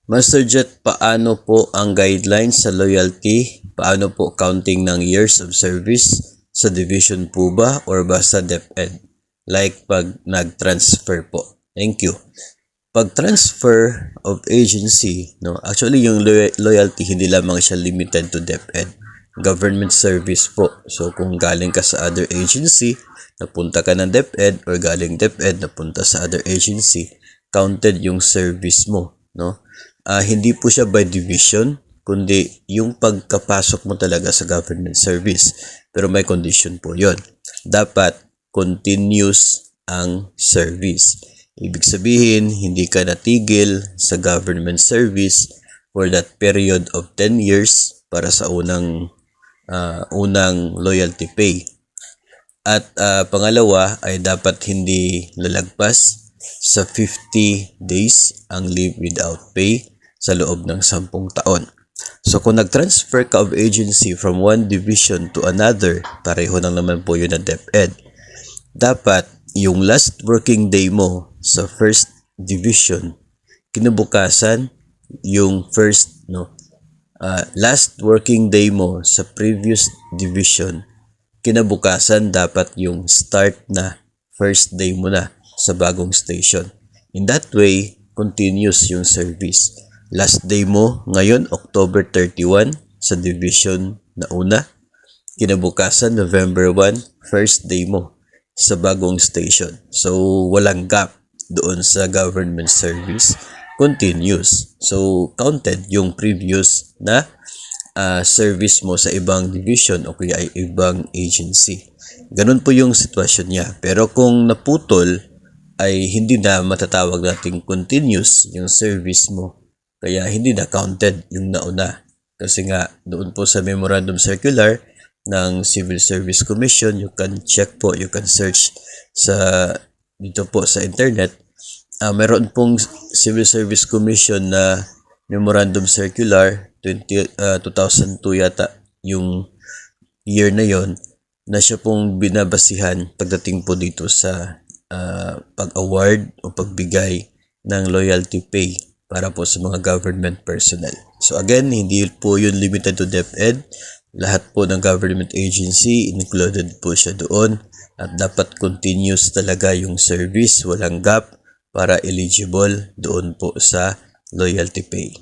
Master Jet, paano po ang guidelines sa loyalty? Paano po counting ng years of service? Sa division po ba or basta DepEd? Like pag nag-transfer po. Thank you. Pag transfer of agency, no, actually yung loyalty hindi lamang siya limited to DepEd. Government service po. So kung galing ka sa other agency, napunta ka ng DepEd or galing DepEd napunta sa other agency, counted yung service mo, no? Hindi po siya by division, kundi yung pagkapasok mo talaga sa government service. Pero may condition po yon. Dapat continuous ang service. Ibig sabihin, hindi ka natigil sa government service for that period of 10 years para sa unang loyalty pay. At pangalawa ay dapat hindi lalagpas sa 50 days ang leave without pay sa loob ng 10 taon. So kung nag-transfer ka of agency from one division to another, pareho lang naman po yun ng DepEd. Dapat yung last working day mo sa first division, kinabukasan yung first, last working day mo sa previous division, kinabukasan dapat yung start na first day mo na sa bagong station. In that way, continuous yung service. Last day mo ngayon, October 31 sa division na una. Kinabukasan, November 1, first day mo sa bagong station. So, walang gap doon sa government service. Continuous. So, counted yung previous na service mo sa ibang division o kaya ay ibang agency. Ganun po yung sitwasyon niya. Pero kung naputol, ay hindi na matatawag nating continuous yung service mo. Kaya hindi na counted yung nauna. Kasi nga, doon po sa Memorandum Circular ng Civil Service Commission, you can check po, you can search dito po sa internet. Meron pong Civil Service Commission na Memorandum Circular 2002 yata yung year na yon, na siya pong binabasihan pagdating po dito sa pag-award o pagbigay ng loyalty pay para po sa mga government personnel. So again, hindi po yun limited to DepEd. Lahat po ng government agency, included po siya doon. At dapat continuous talaga yung service, walang gap para eligible doon po sa loyalty pay.